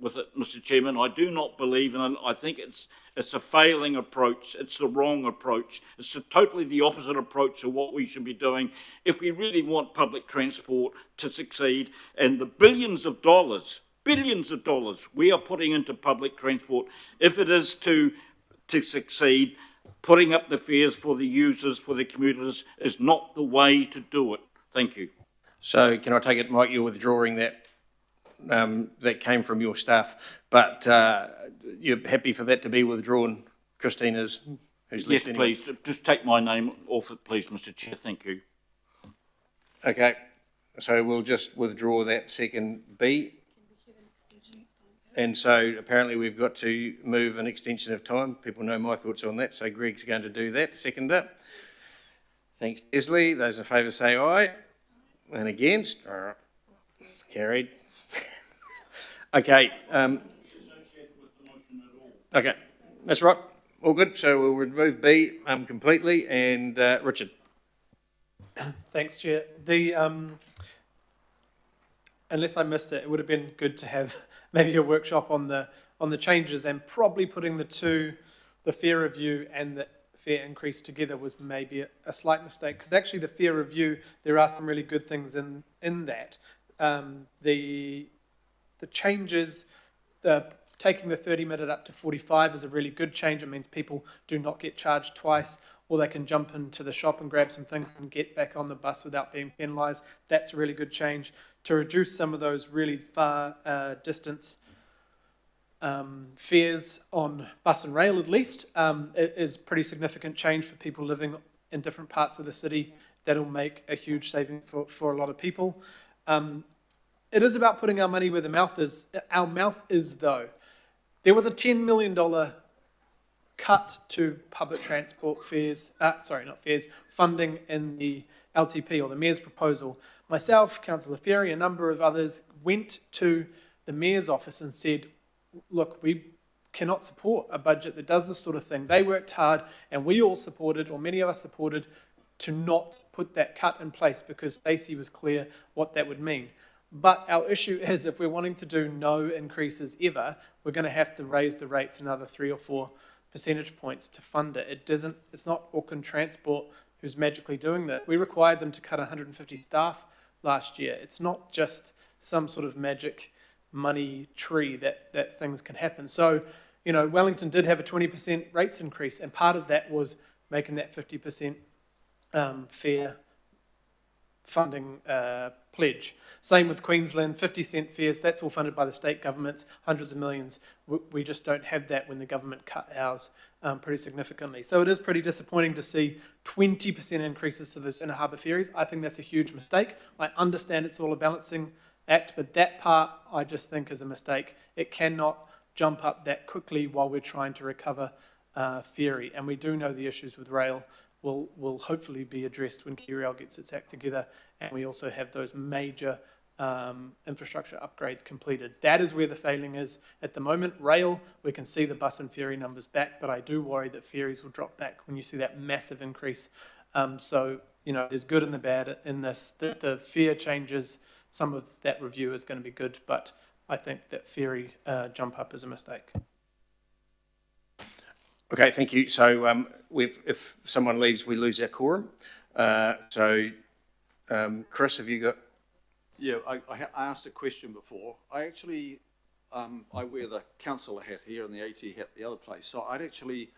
with it, Mr. Chairman. I do not believe in it. I think it's a failing approach. It's the wrong approach. It's totally the opposite approach to what we should be doing if we really want public transport to succeed. And the billions of dollars we are putting into public transport, if it is to succeed, putting up the fares for the users, for the commuters, is not the way to do it. Thank you. So can I take it, Mike, you're withdrawing that, that came from your staff, but you're happy for that to be withdrawn, Christine, who's left? Yes, anyway? please. Just take my name off it, please, Mr. Chair. Thank you. Okay, so we'll just withdraw that second B. And so apparently we've got to move an extension of time. People know my thoughts on that, so Greg's going to do that. Seconder. Thanks, Leslie. Those in favour say aye. And against? Carried. Okay. Okay, that's right. All good. So we'll remove B completely. And Richard. Thanks, Chair. Unless I missed it, it would have been good to have maybe a workshop on the changes, and probably putting the fare review and the fare increase together was maybe a slight mistake, because actually the fare review, there are some really good things in that. The changes, taking the 30-minute up to 45 is a really good change. It means people do not get charged twice, or they can jump into the shop and grab some things and get back on the bus without being penalised. That's a really good change. To reduce some of those really far distance fares on bus and rail, at least, it is pretty significant change for people living in different parts of the city. That'll make a huge saving for a lot of people. It is about putting our money where the mouth is. Our mouth is, though. There was a $10 million cut to public transport fares, funding in the LTP, or the Mayor's proposal. Myself, Councillor Ferry, a number of others went to the Mayor's office and said, look, we cannot support a budget that does this sort of thing. They worked hard, and we all supported, or many of us supported, to not put that cut in place, because Stacey was clear what that would mean. But our issue is, if we're wanting to do no increases ever, we're going to have to raise the rates another 3 or 4 percentage points to fund it. It's not Auckland Transport who's magically doing that. We required them to cut 150 staff last year. It's not just some sort of magic money tree that things can happen. So, Wellington did have a 20% rates increase, and part of that was making that 50% fare funding pledge. Same with Queensland, 50-cent fares, that's all funded by the state governments, hundreds of millions. We just don't have that when the government cut ours pretty significantly. So it is pretty disappointing to see 20% increases to those inner harbour ferries. I think that's a huge mistake. I understand it's all a balancing act, but that part I just think is a mistake. It cannot jump up that quickly while we're trying to recover ferry. And we do know the issues with rail will hopefully be addressed when QRail gets its act together, and we also have those major infrastructure upgrades completed. That is where the failing is at the moment. Rail, we can see the bus and ferry numbers back, but I do worry that ferries will drop back when you see that massive increase. So, there's good and the bad in this. The fare changes, some of that review is going to be good, but I think that ferry jump up is a mistake. Okay, thank you. So if someone leaves, we lose our quorum. Chris, have you got? Yeah, I asked a question before. I actually, I wear the councillor hat here and the AT hat the other place. So I'd actually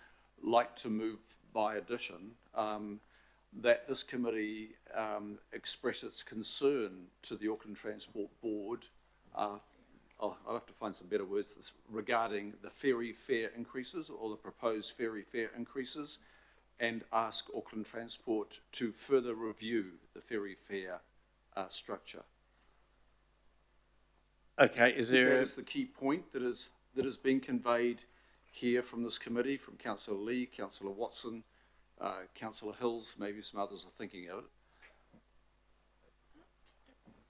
like to move by addition that this committee express its concern to the Auckland Transport Board I'll have to find some better words this, regarding the ferry fare increases or the proposed ferry fare increases, and ask Auckland Transport to further review the ferry fare structure. Okay, is there? That is the key point that is being conveyed here from this committee, from Councillor Lee, Councillor Watson, Councillor Hills, maybe some others are thinking of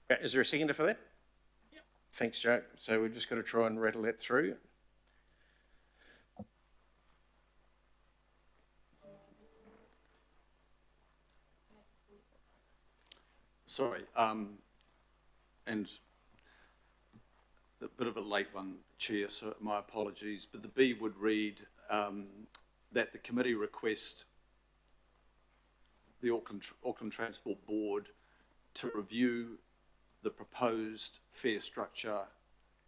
it. Is there a seconder for that? Yep. Thanks, Joe. So we've just got to try and rattle that through. Sorry, and a bit of a late one, Chair, so my apologies, but the B would read that the committee request the Auckland Transport Board to review the proposed fare structure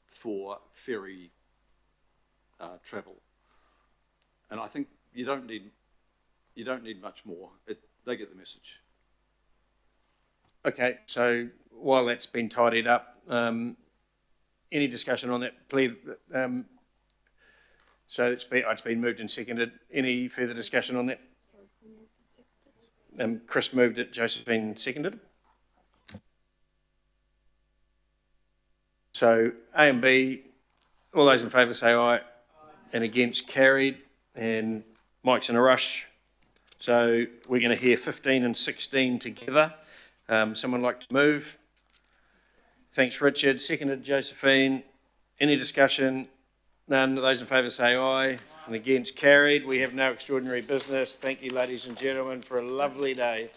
for ferry travel. And I think you don't need much more. They get the message. Okay, so while that's been tidied up, any discussion on that, please? So it's been moved and seconded. Any further discussion on that? Chris moved it, Josephine seconded. So A and B, all those in favour say aye, and against carried, and Mike's in a rush. So we're going to hear 15 and 16 together. Someone like to move? Thanks, Richard. Seconded, Josephine. Any discussion? None. Those in favour say aye. And against carried. We have no extraordinary business. Thank you, ladies and gentlemen, for a lovely day.